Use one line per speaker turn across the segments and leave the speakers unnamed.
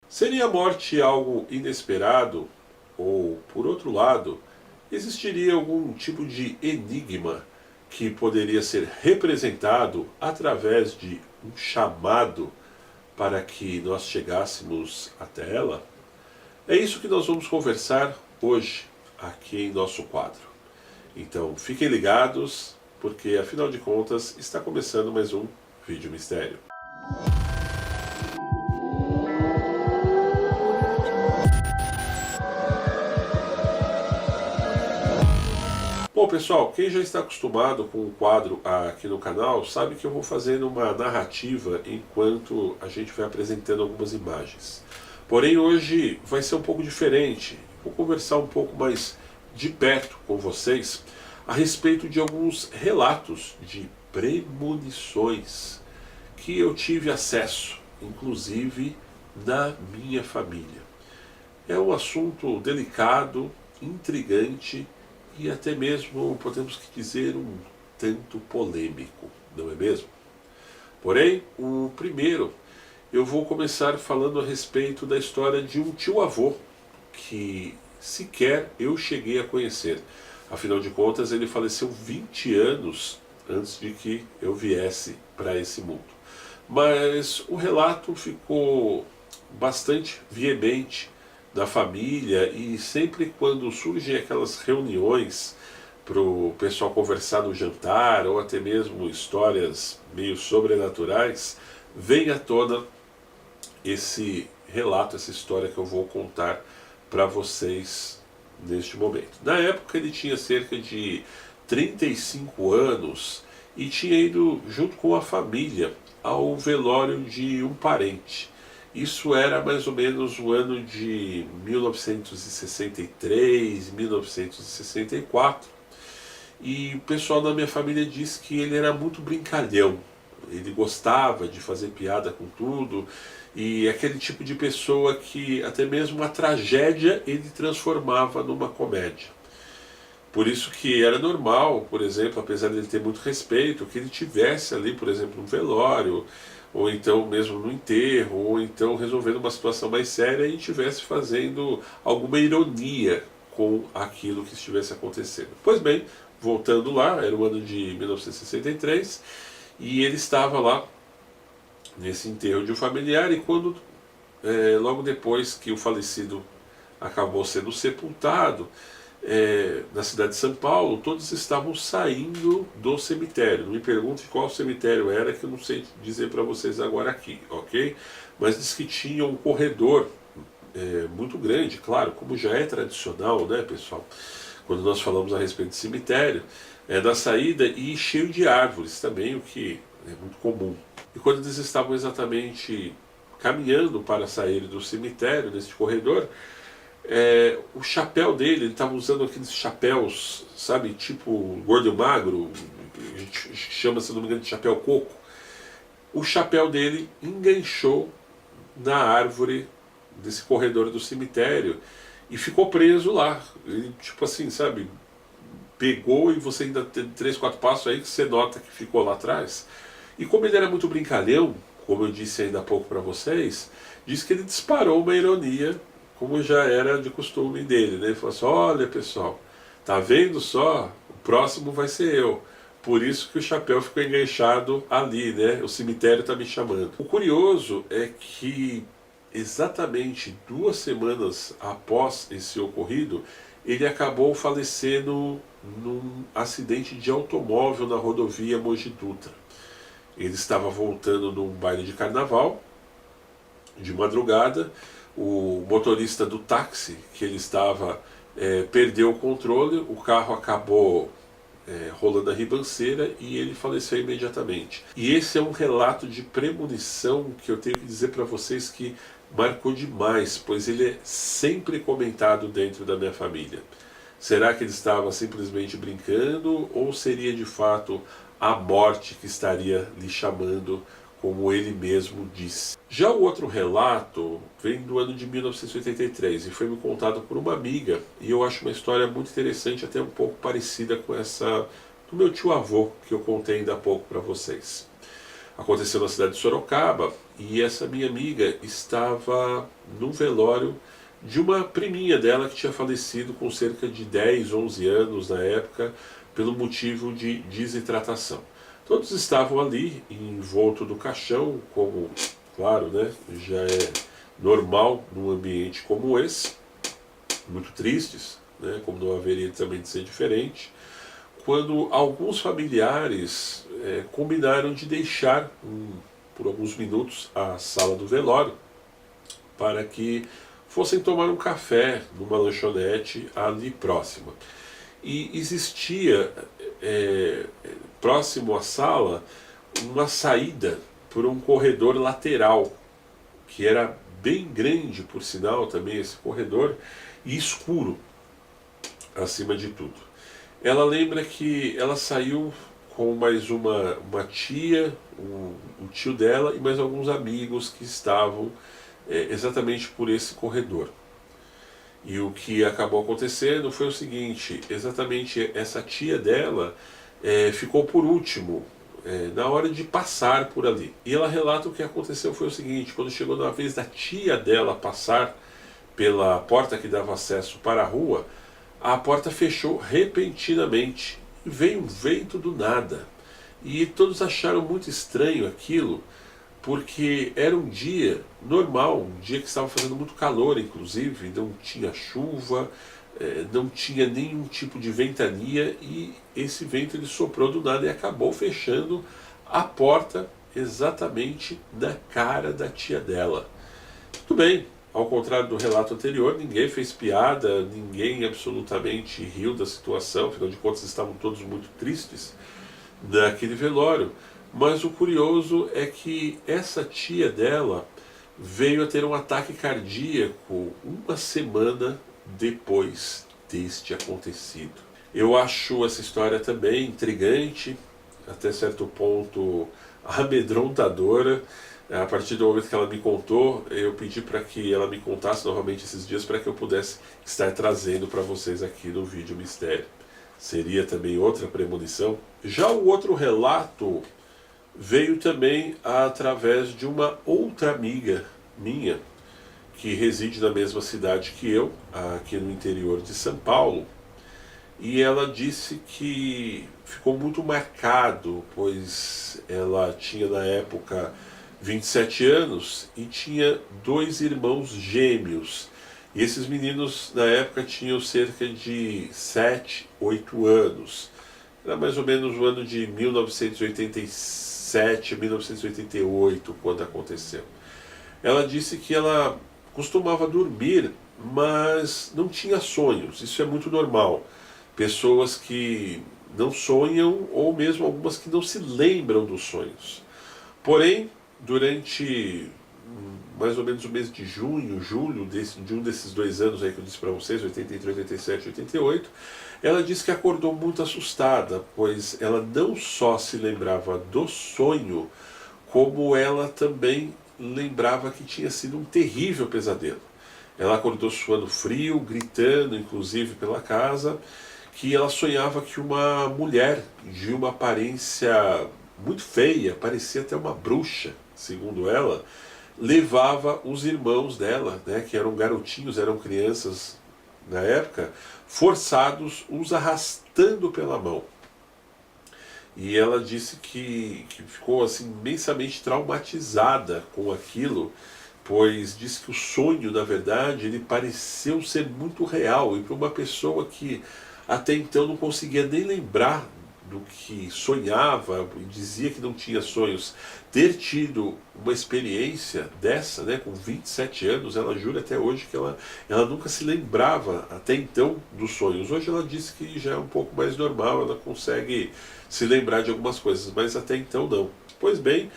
Seria a morte algo inesperado? Ou, por outro lado, existiria algum tipo de enigma que poderia ser representado através de um chamado para que nós chegássemos até ela? É isso que nós vamos conversar hoje, aqui em nosso quadro. Então fiquem ligados, porque afinal de contas está começando mais um Vídeo Mistério. Bom, pessoal, quem já está acostumado com o quadro aqui no canal sabe que eu vou fazendo uma narrativa enquanto a gente vai apresentando algumas imagens. Porém, hoje vai ser um pouco diferente. Vou conversar um pouco mais de perto com vocês a respeito de alguns relatos de premonições que eu tive acesso, inclusive na minha família. É um assunto delicado, intrigante e até mesmo, podemos dizer, um tanto polêmico, não é mesmo? Porém, o primeiro, eu vou começar falando a respeito da história de um tio-avô que sequer eu cheguei a conhecer. Afinal de contas, ele faleceu 20 anos antes de que eu viesse para esse mundo. Mas o relato ficou bastante veemente da família, e sempre quando surgem aquelas reuniões para o pessoal conversar no jantar, ou até mesmo histórias meio sobrenaturais, vem à tona esse relato, essa história que eu vou contar para vocês neste momento. Na época ele tinha cerca de 35 anos e tinha ido junto com a família ao velório de um parente. Isso era mais ou menos o ano de 1963, 1964. E o pessoal da minha família disse que ele era muito brincalhão. Ele gostava de fazer piada com tudo. E aquele tipo de pessoa que até mesmo a tragédia ele transformava numa comédia. Por isso que era normal, por exemplo, apesar de ele ter muito respeito, que ele tivesse ali, por exemplo, um velório, ou então mesmo no enterro, ou então resolvendo uma situação mais séria e estivesse fazendo alguma ironia com aquilo que estivesse acontecendo. Pois bem, voltando lá, era o ano de 1963, e ele estava lá nesse enterro de um familiar, e quando, logo depois que o falecido acabou sendo sepultado, na cidade de São Paulo, todos estavam saindo do cemitério. Não me pergunte qual cemitério era, que eu não sei dizer para vocês agora aqui, ok? Mas diz que tinha um corredor muito grande, claro, como já é tradicional, né, pessoal? Quando nós falamos a respeito de cemitério, da saída, e cheio de árvores também, o que é muito comum. E quando eles estavam exatamente caminhando para sair do cemitério, nesse corredor, o chapéu dele, ele estava usando aqueles chapéus, sabe, tipo gordo e magro, a gente chama, se não me engano, de chapéu coco. O chapéu dele enganchou na árvore desse corredor do cemitério e ficou preso lá. Ele, tipo assim, sabe, pegou, e você ainda tem 3, 4 passos aí que você nota que ficou lá atrás. E como ele era muito brincalhão, como eu disse ainda há pouco para vocês, diz que ele disparou uma ironia, como já era de costume dele, né? Ele falou assim: olha, pessoal, tá vendo só? O próximo vai ser eu. Por isso que o chapéu ficou enganchado ali, né? O cemitério está me chamando. O curioso é que exatamente 2 semanas após esse ocorrido, ele acabou falecendo num acidente de automóvel na rodovia Mogi Dutra. Ele estava voltando num baile de carnaval, de madrugada. O motorista do táxi que ele estava perdeu o controle, o carro acabou rolando a ribanceira e ele faleceu imediatamente. E esse é um relato de premonição que eu tenho que dizer para vocês que marcou demais, pois ele é sempre comentado dentro da minha família. Será que ele estava simplesmente brincando, ou seria de fato a morte que estaria lhe chamando, como ele mesmo disse? Já o outro relato vem do ano de 1983 e foi me contado por uma amiga, e eu acho uma história muito interessante, até um pouco parecida com essa do meu tio-avô, que eu contei ainda há pouco para vocês. Aconteceu na cidade de Sorocaba e essa minha amiga estava num velório de uma priminha dela que tinha falecido com cerca de 10, 11 anos na época, pelo motivo de desidratação. Todos estavam ali, envolto do caixão, como, claro, né, já é normal num ambiente como esse, muito tristes, né, como não haveria também de ser diferente, quando alguns familiares combinaram de deixar, por alguns minutos, a sala do velório, para que fossem tomar um café numa lanchonete ali próxima. E existia, próximo à sala, uma saída por um corredor lateral, que era bem grande, por sinal, também esse corredor, e escuro, acima de tudo. Ela lembra que ela saiu com mais uma tia, um tio dela e mais alguns amigos que estavam exatamente por esse corredor. E o que acabou acontecendo foi o seguinte: exatamente essa tia dela ficou por último, na hora de passar por ali. E ela relata o que aconteceu foi o seguinte: quando chegou na vez da tia dela passar pela porta que dava acesso para a rua, a porta fechou repentinamente e veio um vento do nada. E todos acharam muito estranho aquilo, porque era um dia normal, um dia que estava fazendo muito calor, inclusive, não tinha chuva, não tinha nenhum tipo de ventania, e esse vento ele soprou do nada e acabou fechando a porta exatamente na cara da tia dela. Tudo bem, ao contrário do relato anterior, ninguém fez piada, ninguém absolutamente riu da situação, afinal de contas estavam todos muito tristes daquele velório. Mas o curioso é que essa tia dela veio a ter um ataque cardíaco uma semana depois deste acontecido. Eu acho essa história também intrigante, até certo ponto amedrontadora. A partir do momento que ela me contou, eu pedi para que ela me contasse novamente esses dias para que eu pudesse estar trazendo para vocês aqui no vídeo mistério. Seria também outra premonição. Já o outro relato veio também através de uma outra amiga minha, que reside na mesma cidade que eu, aqui no interior de São Paulo, e ela disse que ficou muito marcado, pois ela tinha na época 27 anos e tinha 2 irmãos gêmeos. E esses meninos na época tinham cerca de 7, 8 anos. Era mais ou menos o ano de 1987, 1988, quando aconteceu. Ela disse que ela costumava dormir, mas não tinha sonhos. Isso é muito normal. Pessoas que não sonham, ou mesmo algumas que não se lembram dos sonhos. Porém, durante mais ou menos o mês de junho, julho, de um desses 2 anos aí que eu disse para vocês, 83, 87, 88, ela disse que acordou muito assustada, pois ela não só se lembrava do sonho, como ela também lembrava que tinha sido um terrível pesadelo. Ela acordou suando frio, gritando, inclusive, pela casa, que ela sonhava que uma mulher de uma aparência muito feia, parecia até uma bruxa, segundo ela, levava os irmãos dela, né, que eram garotinhos, eram crianças na época, forçados, os arrastando pela mão. E ela disse que ficou assim imensamente traumatizada com aquilo, pois disse que o sonho, na verdade, ele pareceu ser muito real, e para uma pessoa que até então não conseguia nem lembrar do que sonhava e dizia que não tinha sonhos, ter tido uma experiência dessa, né, com 27 anos, ela jura até hoje que ela nunca se lembrava até então dos sonhos. Hoje ela disse que já é um pouco mais normal, ela consegue se lembrar de algumas coisas, mas até então não. Pois bem,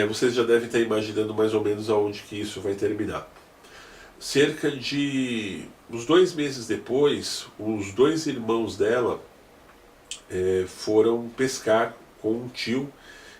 vocês já devem estar imaginando mais ou menos aonde que isso vai terminar. Cerca de uns 2 meses depois, os 2 irmãos dela foram pescar com um tio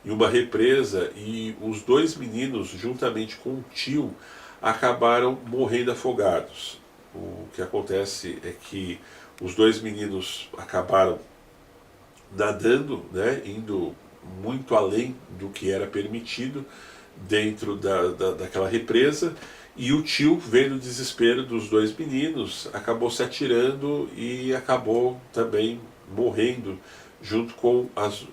em uma represa, e os 2 meninos, juntamente com o tio, acabaram morrendo afogados. O que acontece é que os 2 meninos acabaram nadando, né, indo muito além do que era permitido dentro daquela represa, e o tio, vendo o desespero dos dois meninos, acabou se atirando e acabou também morrendo junto com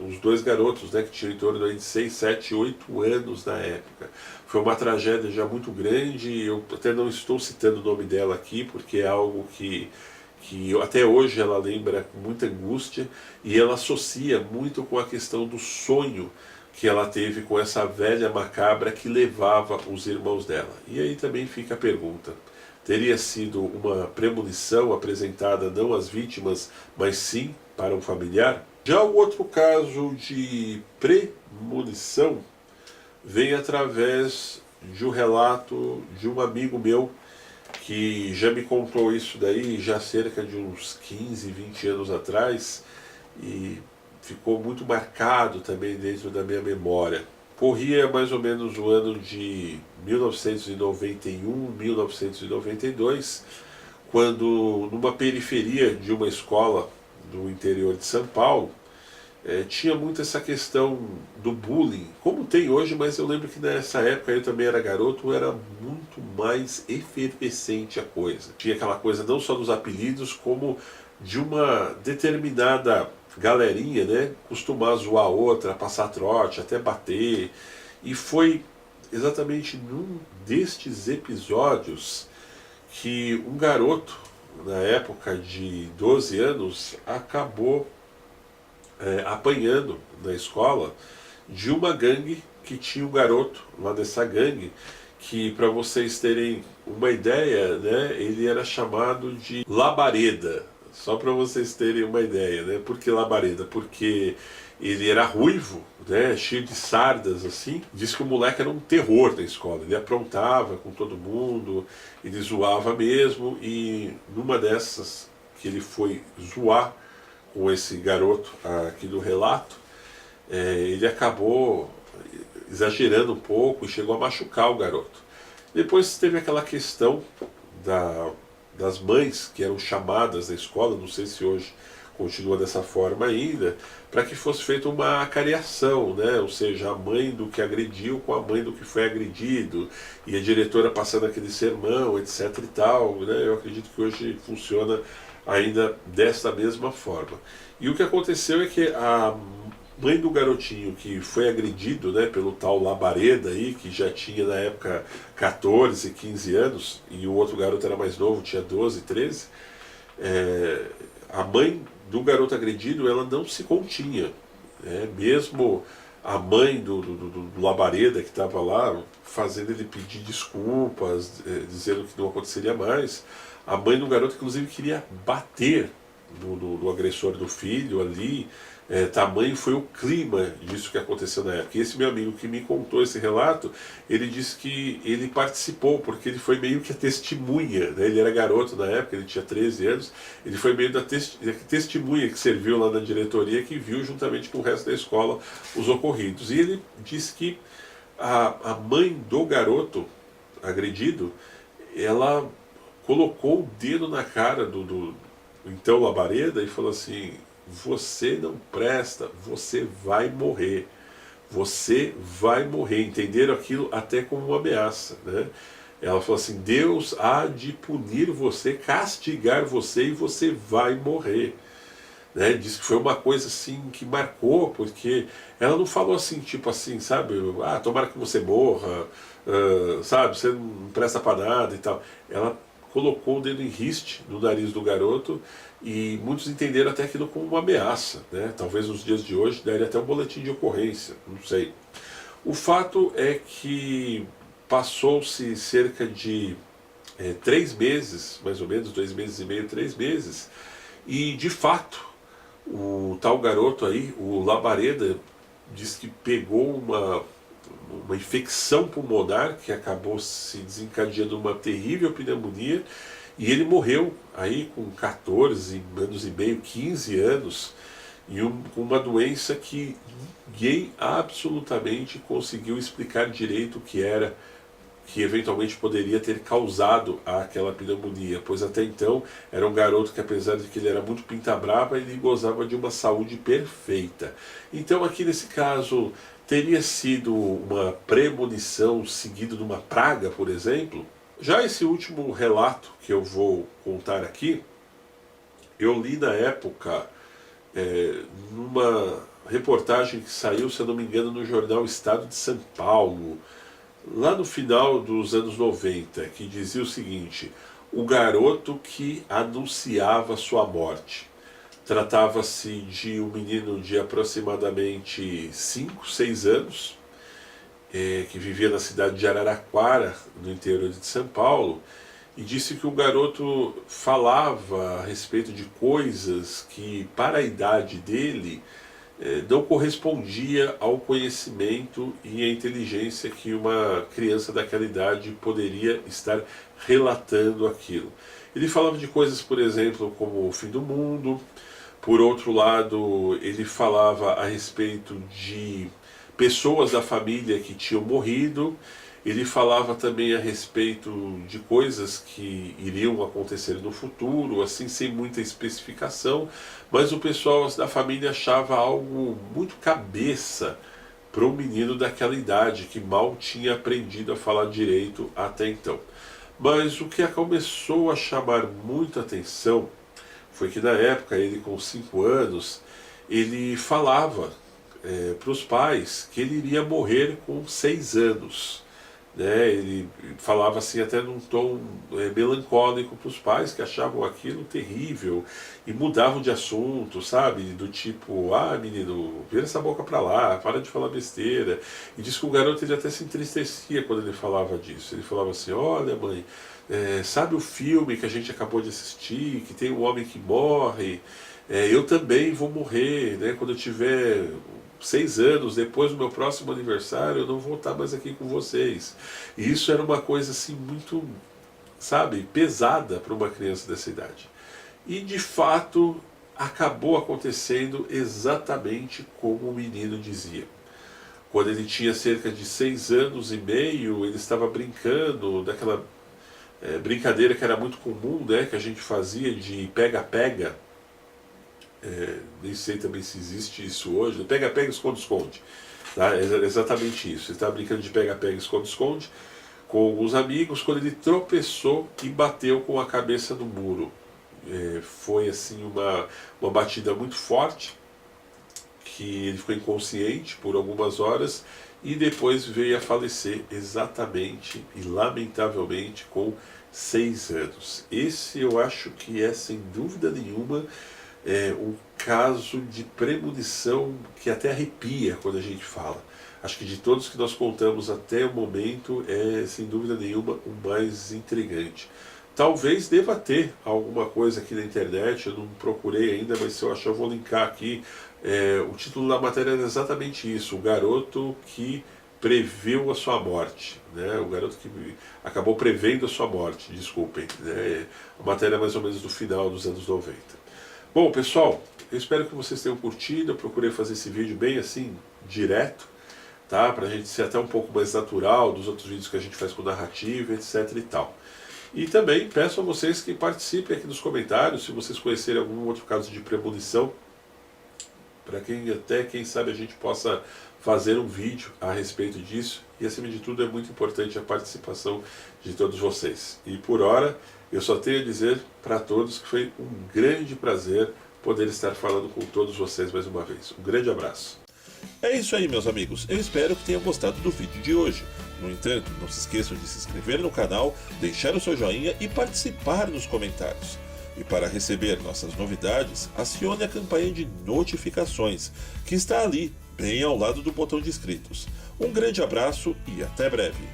os dois garotos, né, que tinham em torno de 6, 7, 8 anos na época. Foi uma tragédia já muito grande. Eu até não estou citando o nome dela aqui, porque é algo que até hoje ela lembra com muita angústia, e ela associa muito com a questão do sonho que ela teve com essa velha macabra que levava os irmãos dela. E aí também fica a pergunta: teria sido uma premonição apresentada não às vítimas, mas sim para um familiar? Já o outro caso de premonição vem através de um relato de um amigo meu que já me contou isso daí já há cerca de uns 15, 20 anos atrás, e ficou muito marcado também dentro da minha memória. Corria mais ou menos o ano de 1991, 1992, quando numa periferia de uma escola do interior de São Paulo, tinha muito essa questão do bullying, como tem hoje, mas eu lembro que nessa época eu também era garoto, era muito mais efervescente a coisa. Tinha aquela coisa não só dos apelidos, como de uma determinada galerinha, né, costumar zoar a outra, passar trote, até bater. E foi exatamente num destes episódios que um garoto, na época de 12 anos, acabou apanhando na escola de uma gangue que tinha um garoto lá dessa gangue que, para vocês terem uma ideia, né, ele era chamado de Labareda. Só para vocês terem uma ideia, né? Por que Labareda? Porque ele era ruivo, né, cheio de sardas assim. Diz que o moleque era um terror na escola. Ele aprontava com todo mundo, ele zoava mesmo, e numa dessas que ele foi zoar com esse garoto aqui do relato, ele acabou exagerando um pouco e chegou a machucar o garoto. Depois teve aquela questão das mães que eram chamadas na escola, não sei se hoje continua dessa forma ainda, para que fosse feita uma acariação, né? Ou seja, a mãe do que agrediu com a mãe do que foi agredido, e a diretora passando aquele sermão, etc e tal, né? Eu acredito que hoje funciona ainda desta mesma forma. E o que aconteceu é que a mãe do garotinho que foi agredido, né, pelo tal Labareda aí, que já tinha na época 14, 15 anos, e o outro garoto era mais novo, tinha 12, 13, a mãe do garoto agredido, ela não se continha. Mesmo a mãe do Labareda, que estava lá, fazendo ele pedir desculpas, dizendo que não aconteceria mais, a mãe do garoto, inclusive, queria bater no agressor do filho ali. Tamanho foi o clima disso que aconteceu na época. E esse meu amigo que me contou esse relato, ele disse que ele participou, porque ele foi meio que a testemunha, né? Ele era garoto na época, ele tinha 13 anos, ele foi meio da testemunha que serviu lá na diretoria, que viu juntamente com o resto da escola os ocorridos. E ele disse que a mãe do garoto agredido, ela colocou o dedo na cara do então Labareda e falou assim: você não presta, você vai morrer. Você vai morrer. Entenderam aquilo até como uma ameaça, né? Ela falou assim: Deus há de punir você, castigar você, e você vai morrer. Né? Diz que foi uma coisa assim que marcou, porque ela não falou assim, tipo assim, sabe? Tomara que você morra, sabe? Você não presta para nada e tal. Ela colocou o dedo em riste no nariz do garoto, e muitos entenderam até aquilo como uma ameaça, né? Talvez nos dias de hoje daria até um boletim de ocorrência, não sei. O fato é que passou-se cerca de 3 meses, mais ou menos, 2 meses e meio, 3 meses, e de fato o tal garoto aí, o Labareda, diz que pegou uma infecção pulmonar que acabou se desencadeando uma terrível pneumonia, e ele morreu aí com 14 anos e meio, 15 anos, e com uma doença que ninguém absolutamente conseguiu explicar direito o que era, que eventualmente poderia ter causado aquela pneumonia, pois até então era um garoto que, apesar de que ele era muito pinta-brava, ele gozava de uma saúde perfeita. Então aqui nesse caso, teria sido uma premonição seguido de uma praga, por exemplo? Já esse último relato que eu vou contar aqui, eu li na época, numa reportagem que saiu, se eu não me engano, no jornal Estado de São Paulo, lá no final dos anos 90, que dizia o seguinte: o garoto que anunciava sua morte. Tratava-se de um menino de aproximadamente 5, 6 anos, que vivia na cidade de Araraquara, no interior de São Paulo, e disse que o garoto falava a respeito de coisas que, para a idade dele, não correspondia ao conhecimento e à inteligência que uma criança daquela idade poderia estar relatando aquilo. Ele falava de coisas, por exemplo, como o fim do mundo. Por outro lado, ele falava a respeito de pessoas da família que tinham morrido. Ele falava também a respeito de coisas que iriam acontecer no futuro, assim, sem muita especificação, mas o pessoal da família achava algo muito cabeça para um menino daquela idade, que mal tinha aprendido a falar direito até então. Mas o que começou a chamar muita atenção foi que na época, ele com 5 anos, ele falava para os pais que ele iria morrer com 6 anos. Ele falava assim até num tom melancólico para os pais, que achavam aquilo terrível e mudavam de assunto, sabe? Do tipo: ah, menino, vira essa boca para lá, para de falar besteira. E diz que o garoto, ele até se entristecia quando ele falava disso. Ele falava assim: olha, mãe, sabe o filme que a gente acabou de assistir, que tem um homem que morre? Eu também vou morrer, né? Quando eu tiver 6 anos, depois do meu próximo aniversário, eu não vou estar mais aqui com vocês. E isso era uma coisa assim muito, sabe, pesada para uma criança dessa idade. E de fato acabou acontecendo exatamente como o menino dizia. Quando ele tinha cerca de 6 anos e meio, ele estava brincando daquela brincadeira que era muito comum, né, que a gente fazia de pega-pega. Nem sei também se existe isso hoje. Pega-pega, esconde-esconde. Tá? É exatamente isso. Ele estava brincando de pega-pega, esconde-esconde com alguns amigos, quando ele tropeçou e bateu com a cabeça no muro. Foi assim uma batida muito forte, que ele ficou inconsciente por algumas horas e depois veio a falecer exatamente e lamentavelmente com 6 anos. Esse eu acho que é, sem dúvida nenhuma, um caso de premonição que até arrepia quando a gente fala. Acho que de todos que nós contamos até o momento, é sem dúvida nenhuma o mais intrigante. Talvez deva ter alguma coisa aqui na internet, eu não procurei ainda, mas se eu achar eu vou linkar aqui. O título da matéria é exatamente isso: o garoto que previu a sua morte, né? O garoto que acabou prevendo a sua morte, desculpem, né? A matéria é mais ou menos do final dos anos 90. Bom, pessoal, eu espero que vocês tenham curtido. Eu procurei fazer esse vídeo bem assim, direto, tá? Pra gente ser até um pouco mais natural dos outros vídeos que a gente faz com narrativa, etc e tal. E também peço a vocês que participem aqui nos comentários, se vocês conhecerem algum outro caso de premonição, para quem sabe a gente possa fazer um vídeo a respeito disso. E acima de tudo é muito importante a participação de todos vocês. E por hora, eu só tenho a dizer para todos que foi um grande prazer poder estar falando com todos vocês mais uma vez. Um grande abraço. É isso aí, meus amigos. Eu espero que tenham gostado do vídeo de hoje. No entanto, não se esqueçam de se inscrever no canal, deixar o seu joinha e participar nos comentários. E para receber nossas novidades, acione a campanha de notificações, que está ali, bem ao lado do botão de inscritos. Um grande abraço e até breve.